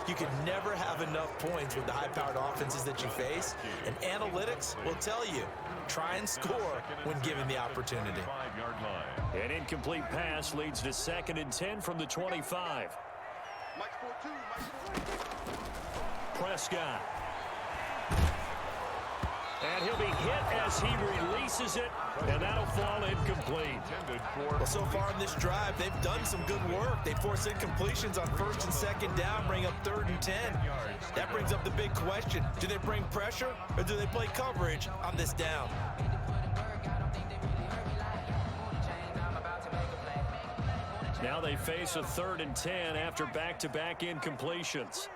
You can never have enough points with the high-powered offenses that you face, and analytics will tell you, try and score when given the opportunity. An incomplete pass leads to 2nd and 10 from the 25. Prescott. And he'll be hit as he releases it, and that'll fall incomplete. Well, so far in this drive, they've done some good work. They force incompletions on 1st and 2nd down, bring up 3rd and 10. That brings up the big question. Do they bring pressure, or do they play coverage on this down? Now they face a 3rd and 10 after back-to-back incompletions.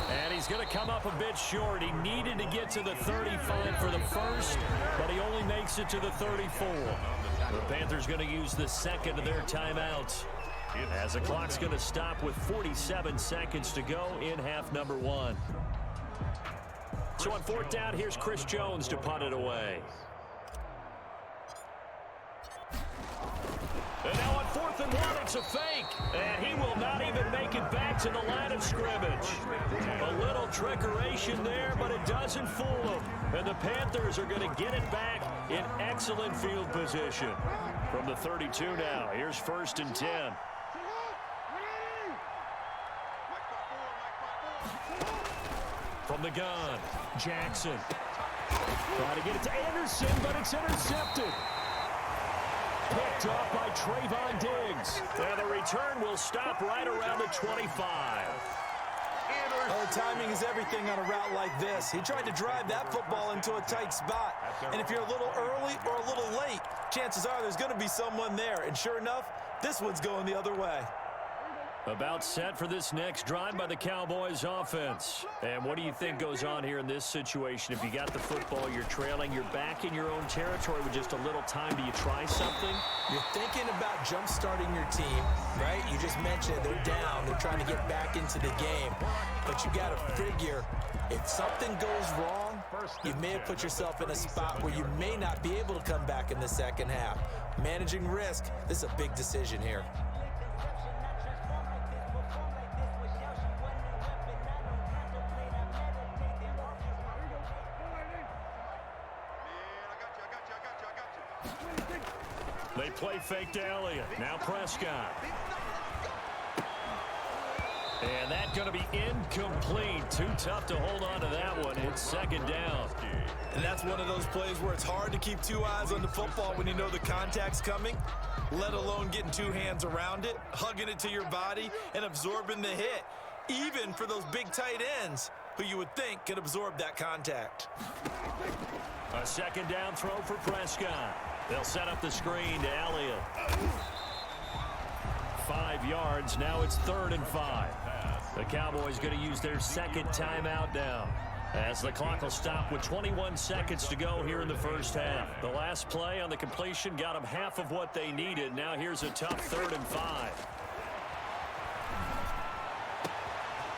And he's going to come up a bit short. He needed to get to the 35 for the first, but he only makes it to the 34. The Panthers going to use the 2nd of their timeouts, as the clock's going to stop with 47 seconds to go in half number 1. So on 4th down, here's Chris Jones to punt it away. And now on 4th and 1, it's a fake. And he will not even make it back to the line of scrimmage. A little trickeration there, but it doesn't fool him. And the Panthers are going to get it back in excellent field position. From the 32 now, here's 1st and 10. From the gun, Jackson. Trying to get it to Anderson, but it's intercepted. Picked off by Trayvon Diggs. And the return will stop right around the 25. Oh, timing is everything on a route like this. He tried to drive that football into a tight spot. And if you're a little early or a little late, chances are there's going to be someone there. And sure enough, this one's going the other way. About set for this next drive by the Cowboys offense. And what do you think goes on here in this situation? If you got the football, you're trailing, you're back in your own territory with just a little time. Do you try something? You're thinking about jump-starting your team, right? You just mentioned it. They're down. They're trying to get back into the game. But you got to figure, if something goes wrong, you may have put yourself in a spot where you may not be able to come back in the second half. Managing risk, this is a big decision here. They play fake to Elliott. Now Prescott. And that's going to be incomplete. Too tough to hold on to that one. It's 2nd down. And that's one of those plays where it's hard to keep 2 eyes on the football when you know the contact's coming, let alone getting 2 hands around it, hugging it to your body, and absorbing the hit, even for those big tight ends who you would think could absorb that contact. A 2nd down throw for Prescott. They'll set up the screen to Elliott. 5 yards. Now it's 3rd and 5. The Cowboys going to use their 2nd timeout now, as the clock will stop with 21 seconds to go here in the first half. The last play on the completion got them half of what they needed. Now here's a tough 3rd and 5.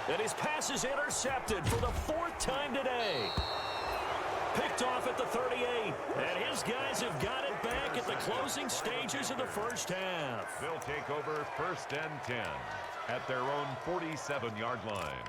And his pass is intercepted for the 4th time today. Picked off at the 38, and his guys have got it back at the closing stages of the first half. They'll take over 1st and 10 at their own 47-yard line.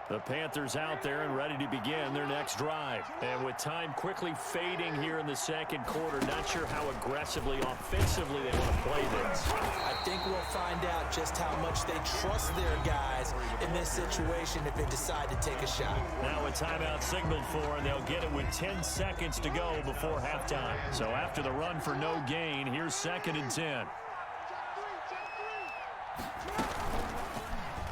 The Panthers out there and ready to begin their next drive. And with time quickly fading here in the 2nd quarter, not sure how aggressively, offensively they want to play this. I think we'll find out just how much they trust their guys in this situation if they decide to take a shot. Now a timeout signaled for, and they'll get it with 10 seconds to go before halftime. So after the run for no gain, here's 2nd and 10.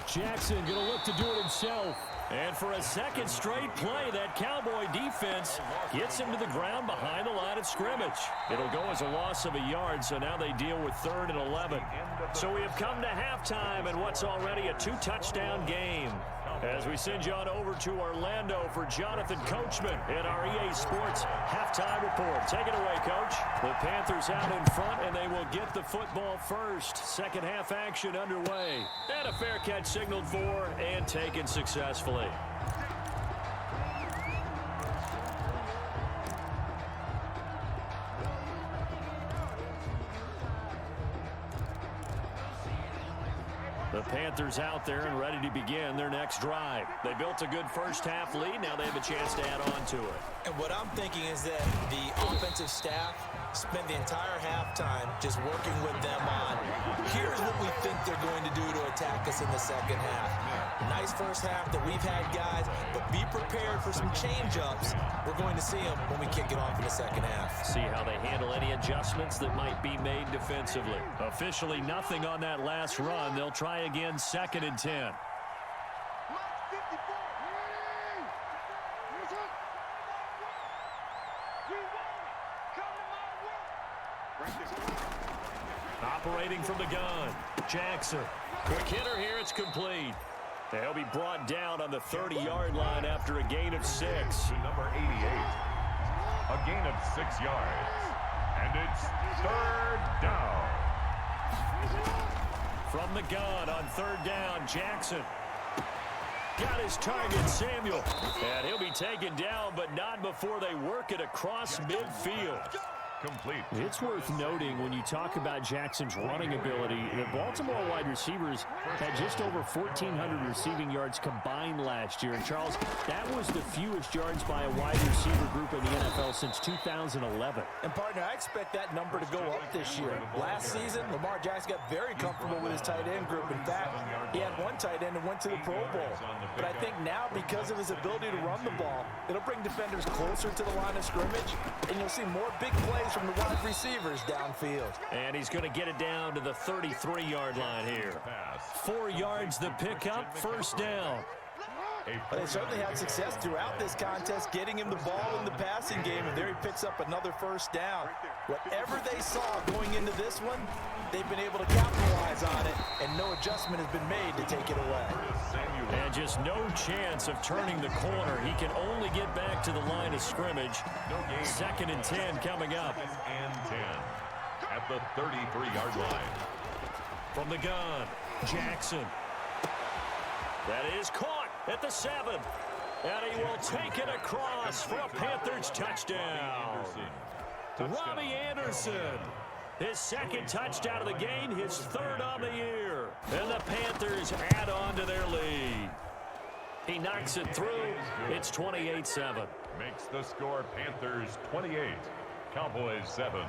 Jackson going to look to do it himself. And for a 2nd straight play, that Cowboy defense gets him to the ground behind the line of scrimmage. It'll go as a loss of a yard, so now they deal with 3rd and 11. So we have come to halftime and what's already a 2-touchdown game. As we send you on over to Orlando for Jonathan Coachman in our EA Sports halftime report. Take it away, Coach. The Panthers out in front, and they will get the football first. Second half action underway. And a fair catch signaled for and taken successfully. The Panthers out there and ready to begin their next drive. They built a good first-half lead. Now they have a chance to add on to it. And what I'm thinking is that the offensive staff spent the entire halftime just working with them on, here's what we think they're going to do to attack us in the second half. Nice first half that we've had, guys, but be prepared for some change-ups. We're going to see them when we kick it off in the second half. See how they handle any adjustments that might be made defensively. Officially nothing on that last run. They'll try again 2nd and 10. Operating from the gun, Jackson. Quick hitter here, it's complete. They'll be brought down on the 30-yard line after a gain of 6. To number 88. A gain of 6 yards. And it's 3rd down. From the gun on 3rd down, Jackson. Got his target, Samuel. And he'll be taken down, but not before they work it across midfield. Complete. It's worth noting when you talk about Jackson's running ability, the Baltimore wide receivers had just over 1,400 receiving yards combined last year. And, Charles, that was the fewest yards by a wide receiver group in the NFL since 2011. And, partner, I expect that number to go up this year. Last season, Lamar Jackson got very comfortable with his tight end group. In fact, he had one tight end and went to the Pro Bowl. But I think now, because of his ability to run the ball, it'll bring defenders closer to the line of scrimmage, and you'll see more big plays from the wide receivers downfield. And he's going to get it down to the 33-yard line here. 4 yards the pickup, 1st down. But they certainly had success throughout this contest, getting him the ball in the passing game, and there he picks up another 1st down. Whatever they saw going into this one, they've been able to capitalize on it, and no adjustment has been made to take it away. And just no chance of turning the corner. He can only get back to the line of scrimmage. 2nd and 10 coming up. And 10 at the 33-yard line. From the gun, Jackson. That is caught at the 7. And he will take it across for a Panthers touchdown. Robbie Anderson. His 2nd touchdown of the game, his 3rd on the year. And the Panthers add on to their lead. He knocks it through. It's 28-7. Makes the score Panthers 28, Cowboys 7.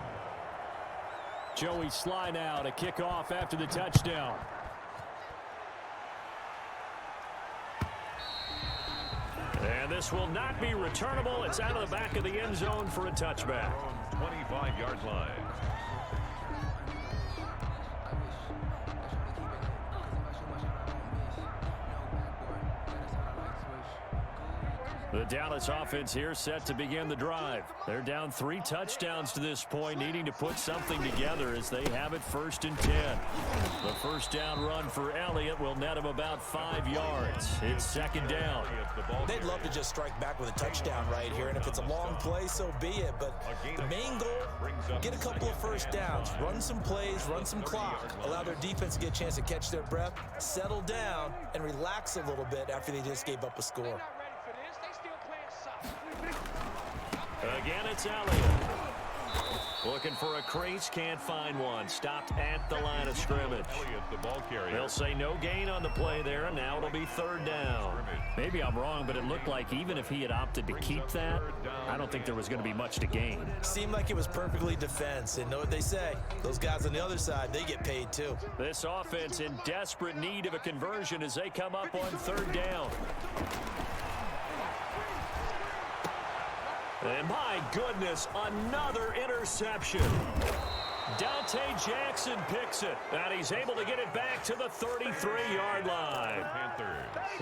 Joey Sly now to kick off after the touchdown. And this will not be returnable. It's out of the back of the end zone for a touchback. 25-yard line. The Dallas offense here set to begin the drive. They're down 3 touchdowns to this point, needing to put something together as they have it 1st and 10. The 1st down run for Elliott will net him about 5 yards. It's 2nd down. They'd love to just strike back with a touchdown right here, and if it's a long play, so be it. But the main goal, get a couple of 1st downs, run some plays, run some clock, allow their defense to get a chance to catch their breath, settle down, and relax a little bit after they just gave up a score. Again, it's Elliott. Looking for a crease, can't find one. Stopped at the line of scrimmage. They'll say no gain on the play there, and now it'll be 3rd down. Maybe I'm wrong, but it looked like even if he had opted to keep that, I don't think there was going to be much to gain. Seemed like it was perfectly defense, and know what they say. Those guys on the other side, they get paid too. This offense in desperate need of a conversion as they come up on 3rd down. And my goodness, another interception. Dante Jackson picks it, and he's able to get it back to the 33-yard line.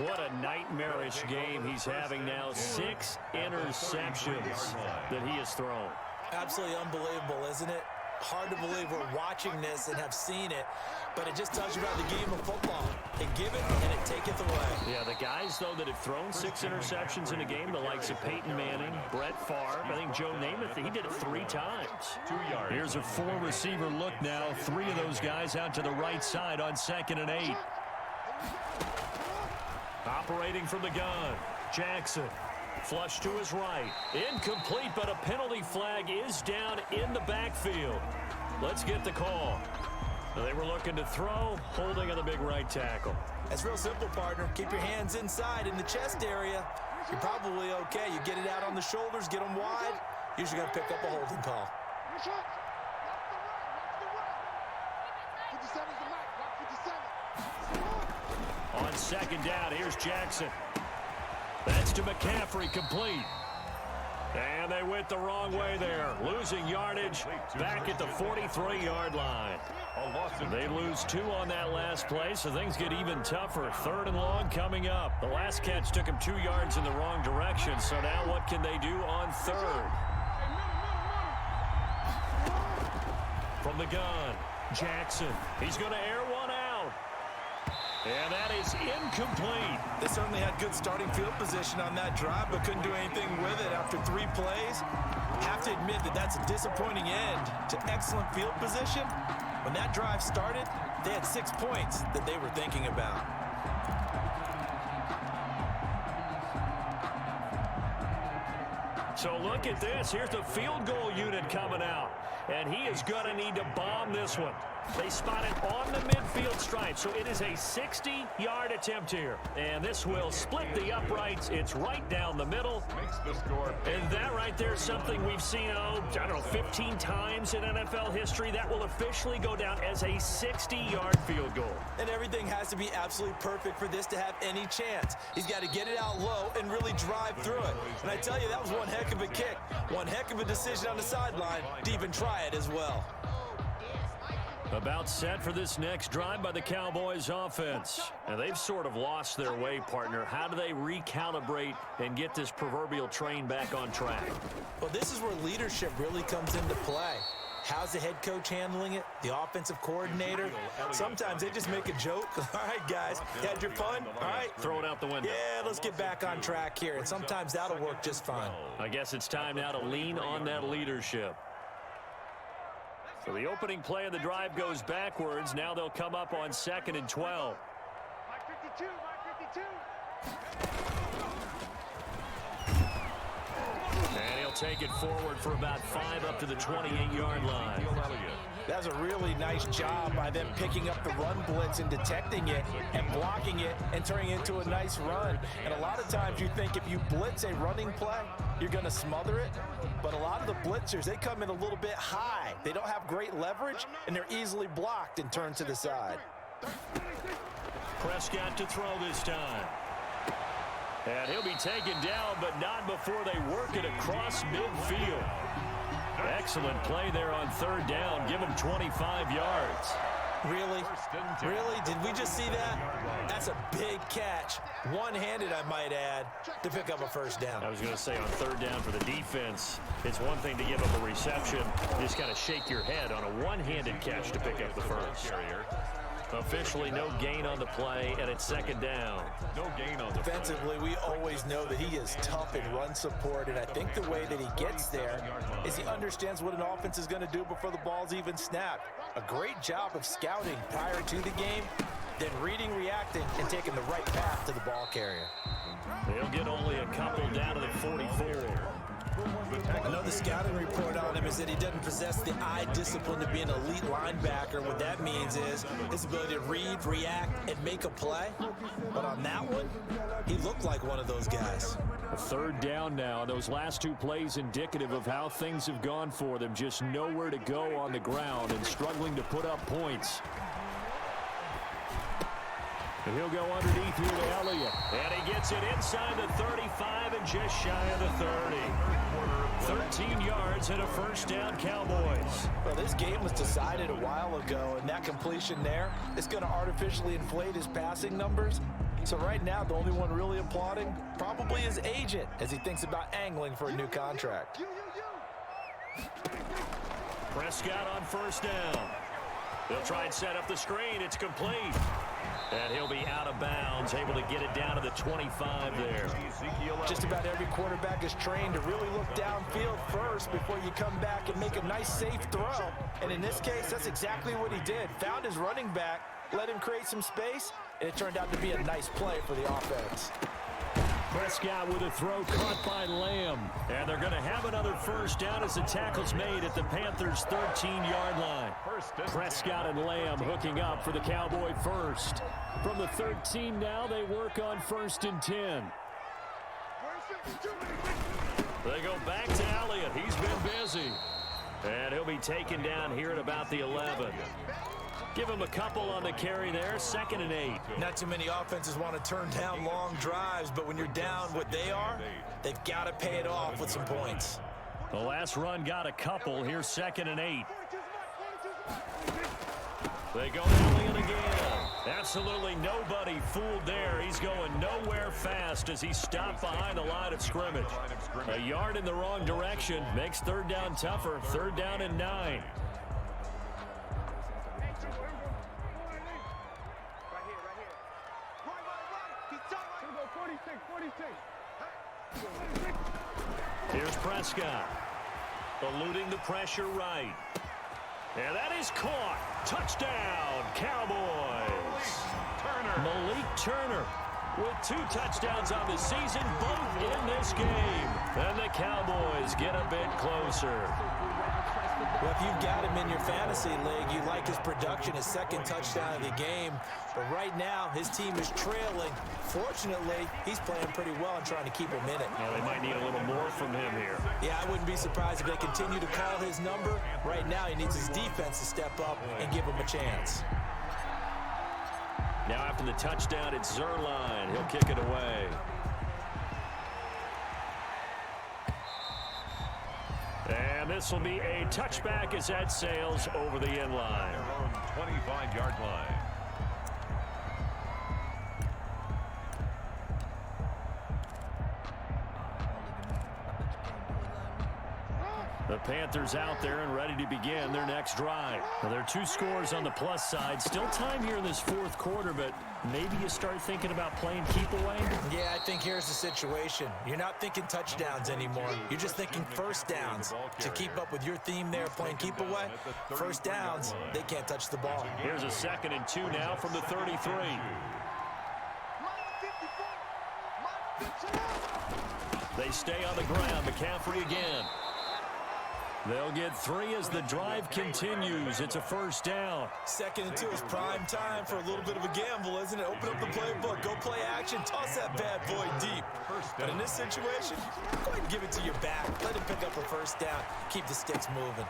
What a nightmarish game he's having now. 6 interceptions that he has thrown. Absolutely unbelievable, isn't it? Hard to believe we're watching this and have seen it, but it just tells you about the game of football. They give it and it taketh away. Yeah, the guys, though, that have thrown 6 interceptions in a game, the likes of Peyton Manning, Brett Favre, I think Joe Namath, he did it 3 times. 2 yards. Here's a 4-receiver look now. 3 of those guys out to the right side on 2nd and 8. Operating from the gun, Jackson. Flush to his right. Incomplete, but a penalty flag is down in the backfield. Let's get the call. They were looking to throw, holding on the big right tackle. That's real simple, partner. Keep your hands inside in the chest area. You're probably okay. You get it out on the shoulders, get them wide. Usually going to pick up a holding call. On second down, here's Jackson. That's to McCaffrey, complete. And they went the wrong way there, losing yardage back at the 43-yard line. They lose 2 on that last play, so things get even tougher. 3rd and long coming up. The last catch took him 2 yards in the wrong direction, so now what can they do on 3rd? From the gun, Jackson. He's going to air one out. And that is incomplete. They certainly had good starting field position on that drive, but couldn't do anything with it after 3 plays. Have to admit that that's a disappointing end to excellent field position. When that drive started, they had 6 points that they were thinking about. So look at this. Here's the field goal unit coming out. And he is going to need to bomb this one. They spot it on the midfield stripe, so it is a 60-yard attempt here. And this will split the uprights. It's right down the middle. Makes the score. And that right there is something we've seen, I don't know, 15 times in NFL history. That will officially go down as a 60-yard field goal. And everything has to be absolutely perfect for this to have any chance. He's got to get it out low and really drive through it. And I tell you, that was one heck of a kick. One heck of a decision on the sideline to even try it as well. About set for this next drive by the Cowboys offense. And they've sort of lost their way, partner. How do they recalibrate and get this proverbial train back on track? Well, this is where leadership really comes into play. How's the head coach handling it? The offensive coordinator? Sometimes they just make a joke. All right, guys, you had your fun? All right. Throw it out the window. Yeah, let's get back on track here. And sometimes that'll work just fine. I guess it's time now to lean on that leadership. So the opening play of the drive goes backwards. Now they'll come up on 2nd and 12. And he'll take it forward for about 5 up to the 28-yard line. That's a really nice job by them picking up the run blitz and detecting it and blocking it and turning it into a nice run. And a lot of times you think if you blitz a running play, you're going to smother it. But a lot of the blitzers, they come in a little bit high. They don't have great leverage, and they're easily blocked and turned to the side. Prescott to throw this time. And he'll be taken down, but not before they work it across midfield. Excellent play there on 3rd down. Give him 25 yards. Really? Really? Did we just see that? That's a big catch. One-handed, I might add, to pick up a 1st down. I was going to say on 3rd down for the defense, it's one thing to give up a reception. You just got to shake your head on a one-handed catch to pick up the 1st. Officially no gain on the play, and it's 2nd down. No gain on the Defensively, we always know that he is tough in run support, and I think the way that he gets there is he understands what an offense is going to do before the ball's even snapped. A great job of scouting prior to the game, then reading, reacting, and taking the right path to the ball carrier. They'll get only a couple down to the 44. I know the scouting report on him is that he doesn't possess the eye discipline to be an elite linebacker. What that means is his ability to read, react, and make a play. But on that one, he looked like one of those guys. A 3rd down now. Those last 2 plays indicative of how things have gone for them. Just nowhere to go on the ground and struggling to put up points. And he'll go underneath here to Elliott. And he gets it inside the 35 and just shy of the 30. 13 yards and a 1st down, Cowboys. Well, this game was decided a while ago, and that completion there is going to artificially inflate his passing numbers. So right now, the only one really applauding probably his agent as he thinks about angling for a new contract. Prescott on 1st down. They'll try and set up the screen. It's complete. And he'll be out of bounds, able to get it down to the 25 there. Just about every quarterback is trained to really look downfield first before you come back and make a nice, safe throw. And in this case, that's exactly what he did. Found his running back, let him create some space, and it turned out to be a nice play for the offense. Prescott with a throw caught by Lamb. And they're going to have another first down as the tackle's made at the Panthers' 13-yard line. Prescott and Lamb hooking up for the Cowboy first. From the 13 now, they work on 1st and 10. They go back to Elliott. He's been busy. And he'll be taken down here at about the 11. Give him a couple on the carry there, 2nd and 8. Not too many offenses want to turn down long drives, but when you're down what they are, they've got to pay it off with some points. The last run got a couple. Here's 2nd and 8. They go Elliott again. Absolutely nobody fooled there. He's going nowhere fast as he stopped behind the line of scrimmage. A yard in the wrong direction makes 3rd down tougher. 3rd down and 9. Here's Prescott. Eluding the pressure right. And that is caught. Touchdown, Cowboys. Malik Turner with 2 touchdowns on the season, both in this game. And the Cowboys get a bit closer. Well, if you've got him in your fantasy league, you like his production, his 2nd touchdown of the game. But right now, his team is trailing. Fortunately, he's playing pretty well and trying to keep him in it. Well, they might need a little more from him here. Yeah, I wouldn't be surprised if they continue to call his number. Right now, he needs his defense to step up and give him a chance. Now after the touchdown, it's Zerline. He'll kick it away. And this will be a touchback as that sails over the end line. Their own 25-yard line. The Panthers out there and ready to begin their next drive. Now, there are 2 scores on the plus side. Still time here in this 4th quarter, but maybe you start thinking about playing keep away? Yeah, I think here's the situation. You're not thinking touchdowns anymore. You're just thinking first downs. To keep up with your theme there, playing keep away, first downs, they can't touch the ball. Here's a 2nd and 2 now from the 33. They stay on the ground. McCaffrey again. They'll get 3 as the drive continues. It's a first down. 2nd and 2 is prime time for a little bit of a gamble, isn't it? Open up the playbook, go play action, toss that bad boy deep. But in this situation, go ahead and give it to your back. Let him pick up a first down. Keep the sticks moving.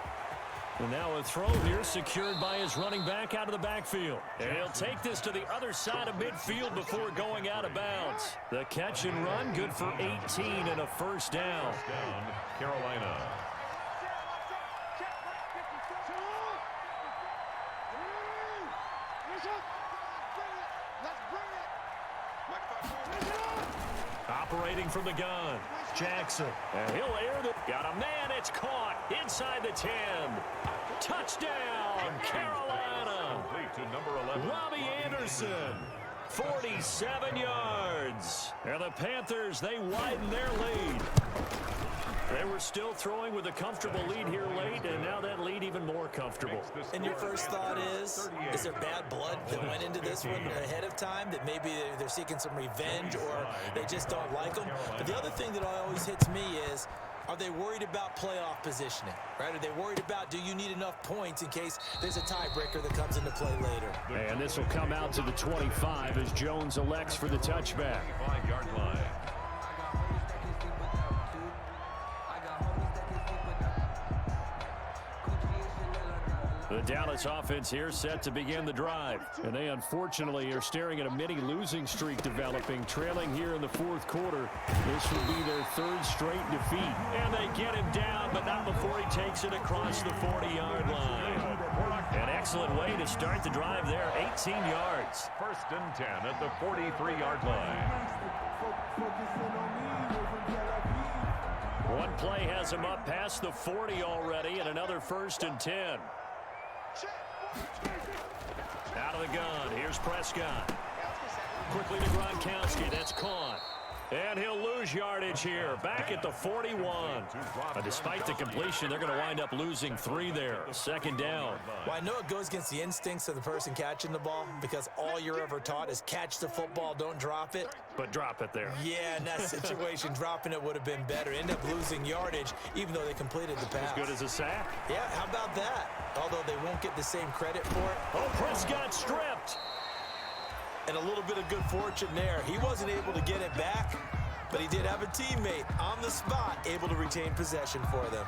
And now a throw here secured by his running back out of the backfield. And he'll take this to the other side of midfield before going out of bounds. The catch and run good for 18 and a first down. Carolina. Operating from the gun, Jackson. And he'll air it. Got a man. It's caught inside the 10. Touchdown, Carolina. Complete to number 11. Robbie Anderson, 47 yards. And the Panthers, they widen their lead. They were still throwing with a comfortable lead here late, and now that lead even more comfortable. And your first thought is there bad blood that went into this one ahead of time, that maybe they're seeking some revenge or they just don't like them? But the other thing that always hits me is, are they worried about playoff positioning, right? Are they worried about, do you need enough points in case there's a tiebreaker that comes into play later? And this will come out to the 25 as Jones elects for the touchback. 5-yard line. The Dallas offense here set to begin the drive. And they unfortunately are staring at a mini losing streak developing, trailing here in the 4th quarter. This will be their 3rd straight defeat. And they get him down, but not before he takes it across the 40-yard line. An excellent way to start the drive there, 18 yards. 1st and 10 at the 43-yard line. One play has him up past the 40 already, and another 1st and 10. Out of the gun, here's Prescott. Quickly to Gronkowski, that's caught. And he'll lose yardage here, back at the 41. Despite the completion, they're going to wind up losing 3 there. Second down. Well, I know it goes against the instincts of the person catching the ball because all you're ever taught is catch the football, don't drop it. But drop it there. Yeah, in that situation, dropping it would have been better. End up losing yardage, even though they completed the pass. As good as a sack. Yeah, how about that? Although they won't get the same credit for it. Oh, Prescott stripped. And a little bit of good fortune there. He wasn't able to get it back, but he did have a teammate on the spot able to retain possession for them.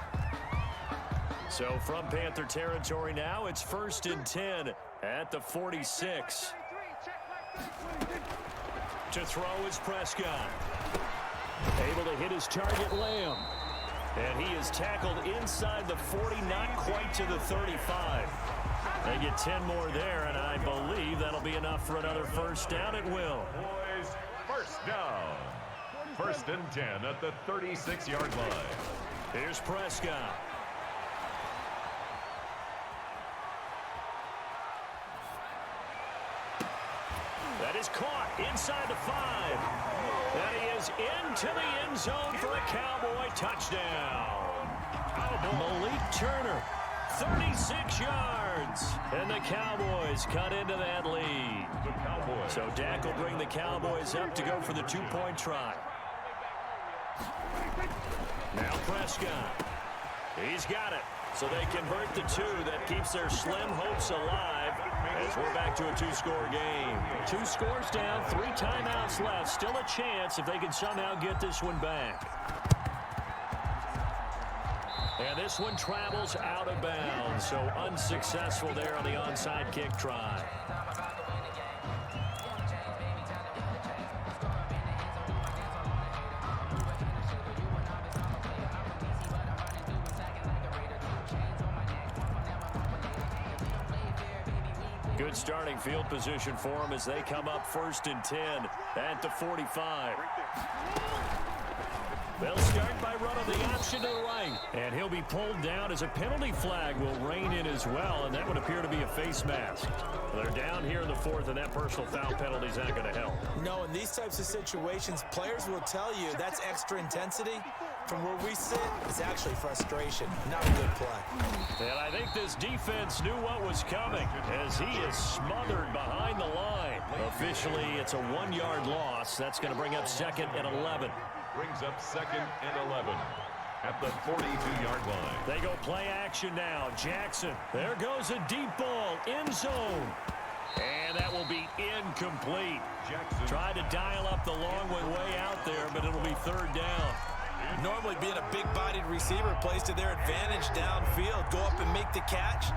So from Panther territory now, it's 1st and 10 at the 46. To throw is Prescott. Able to hit his target, Lamb. And he is tackled inside the 40, not quite to the 35. They get 10 more there, and I believe that'll be enough for another first down. It will. Boys, first down. 1st and 10 at the 36-yard line. Here's Prescott. That is caught inside the 5. And he is into the end zone for a Cowboy touchdown. Malik Turner, 36 yards. And the Cowboys cut into that lead. So Dak will bring the Cowboys up to go for the 2-point try. Now Prescott. He's got it. So they convert the 2. That keeps their slim hopes alive as we're back to a 2-score game. 2 scores down, 3 timeouts left. Still a chance if they can somehow get this one back. And this one travels out of bounds, so unsuccessful there on the onside kick try. Good starting field position for them as they come up 1st and 10 at the 45. They'll start by running the option to the right. And he'll be pulled down as a penalty flag will rein in as well, and that would appear to be a face mask. They're down here in the 4th, and that personal foul penalty is not going to help. No, in these types of situations, players will tell you that's extra intensity. From where we sit, it's actually frustration, not a good play. And I think this defense knew what was coming as he is smothered behind the line. Officially, it's a 1-yard loss. That's going to bring up 2nd and 11. Brings up 2nd and 11 at the 42-yard line. They go play action now. Jackson. There goes a deep ball. End zone. And that will be incomplete. Jackson tried to dial up the long one way out there, but it'll be 3rd down. Normally being a big-bodied receiver plays to their advantage downfield. Go up and make the catch,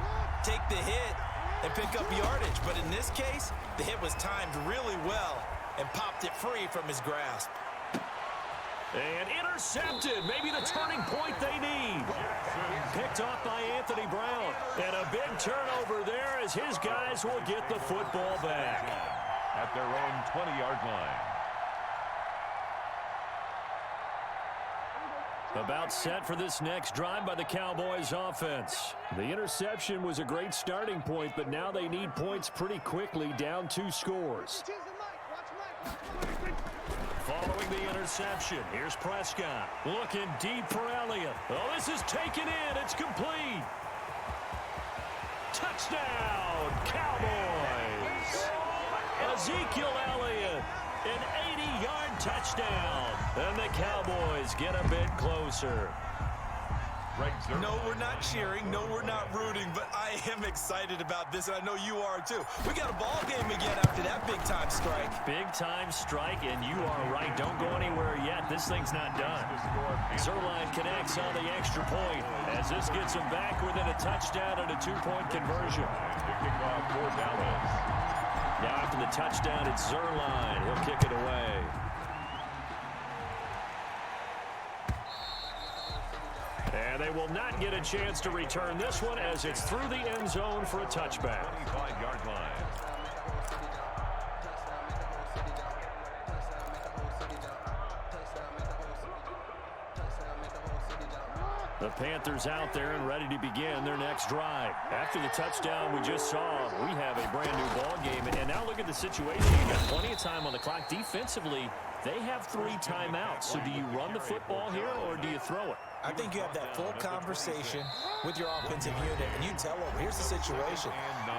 take the hit, and pick up yardage. But in this case, the hit was timed really well and popped it free from his grasp. And intercepted. Maybe the turning point they need. Picked off by Anthony Brown. And a big turnover there as his guys will get the football back. At their own 20-yard line. About set for this next drive by the Cowboys offense. The interception was a great starting point, but now they need points pretty quickly, down 2 scores. Following the interception, here's Prescott. Looking deep for Elliott. Oh, this is taken in. It's complete. Touchdown, Cowboys. Ezekiel Elliott, an 80-yard touchdown. And the Cowboys get a bit closer. No, we're not cheering. No, we're not rooting, but I am excited about this, and I know you are too. We got a ball game again after that big-time strike. Big-time strike, and you are right. Don't go anywhere yet. This thing's not done. Zerline connects on the extra point as this gets him back within a touchdown and a 2-point conversion. Now after the touchdown, it's Zerline. He'll kick it away. And they will not get a chance to return this one as it's through the end zone for a touchback. 25-yard line. The Panthers out there and ready to begin their next drive. After the touchdown we just saw, we have a brand new ball game. And now look at the situation. You've got plenty of time on the clock. Defensively, they have 3 timeouts. So do you run the football here or do you throw it? I think you have that full conversation with your offensive unit, and you tell them, here's the situation.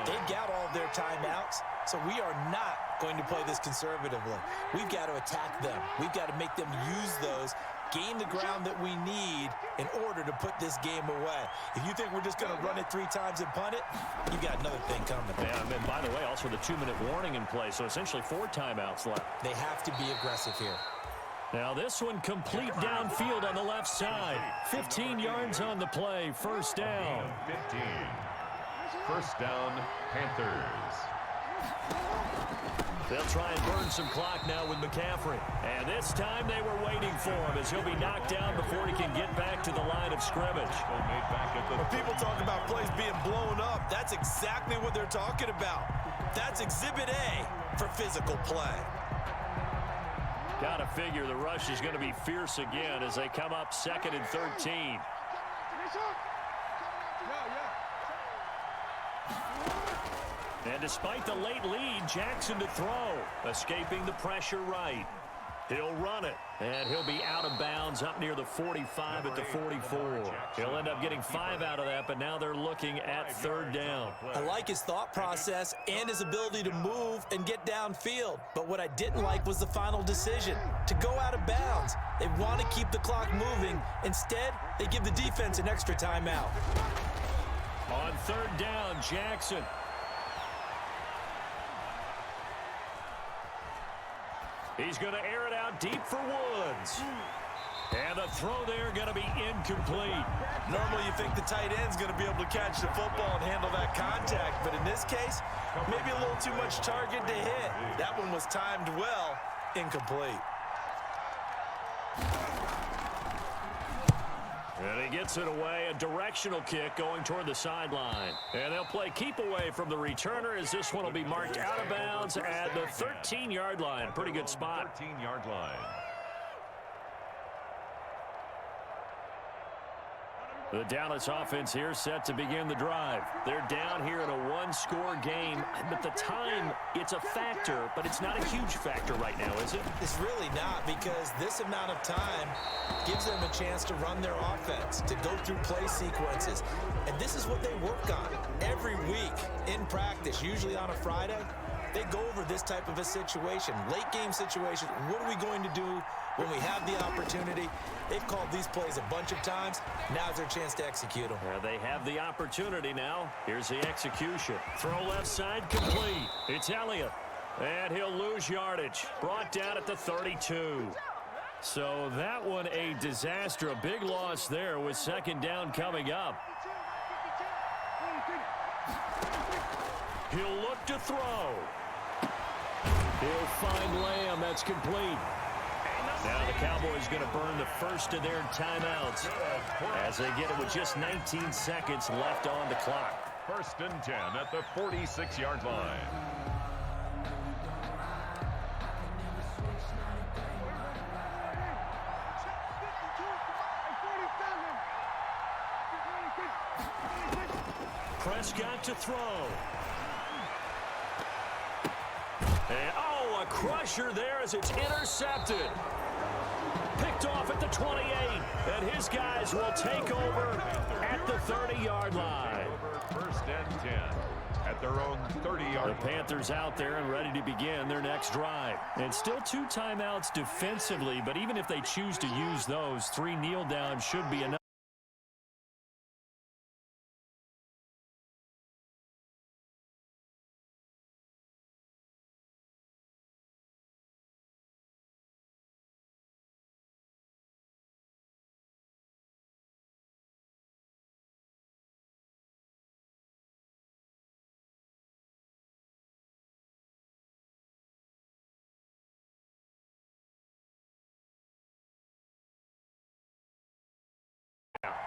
They got all of their timeouts, so we are not going to play this conservatively. We've got to attack them. We've got to make them use those, gain the ground that we need in order to put this game away. If you think we're just going to run it 3 times and punt it, you got another thing coming. Yeah, and by the way, also the 2-minute warning in play, so essentially 4 timeouts left. They have to be aggressive here. Now this one complete downfield on the left side. 15 yards on the play. First down. 15. First down, Panthers. They'll try and burn some clock now with McCaffrey. And this time they were waiting for him as he'll be knocked down before he can get back to the line of scrimmage. When people talk about plays being blown up, that's exactly what they're talking about. That's Exhibit A for physical play. Got to figure the rush is going to be fierce again as they come up 2nd and 13. And despite the late lead, Jackson to throw, escaping the pressure right. He'll run it, and he'll be out of bounds up near the 45 at the 44. He'll end up getting 5 out of that, but now they're looking at 3rd down. I like his thought process and his ability to move and get downfield. But what I didn't like was the final decision, to go out of bounds. They want to keep the clock moving. Instead, they give the defense an extra timeout. On 3rd down, Jackson. He's going to air it out deep for Woods. And the throw there going to be incomplete. Normally you think the tight end's going to be able to catch the football and handle that contact. But in this case, maybe a little too much target to hit. That one was timed well. Incomplete. And he gets it away, a directional kick going toward the sideline. And they'll play keep away from the returner as this one will be marked out of bounds at the 13-yard line. Pretty good spot. 13-yard line. The Dallas offense here set to begin the drive. They're down here in a 1-score game, but the time, it's a factor, but it's not a huge factor right now, is it? It's really not, because this amount of time gives them a chance to run their offense, to go through play sequences. And this is what they work on every week in practice, usually on a Friday. They go over this type of a situation, late game situation. What are we going to do when we have the opportunity? They've called these plays a bunch of times. Now's their chance to execute them. Yeah, they have the opportunity now. Here's the execution. Throw left side complete. It's Elliott. And he'll lose yardage. Brought down at the 32. So that one a disaster. A big loss there with 2nd down coming up. He'll look to throw. He'll find Lamb. That's complete. Now the Cowboys going to burn the first of their timeouts as they get it with just 19 seconds left on the clock. 1st and 10 at the 46-yard line. Prescott to throw. And, a crusher there as it's intercepted. Picked off at the 28. And his guys will take over at the 30-yard line. 1st and 10 at their own 30-yard line. The Panthers out there and ready to begin their next drive. And still 2 timeouts defensively, but even if they choose to use those, 3 kneel downs should be enough.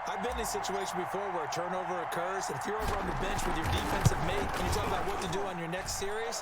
I've been in a situation before where a turnover occurs, and if you're over on the bench with your defensive mate and you talk about what to do on your next series,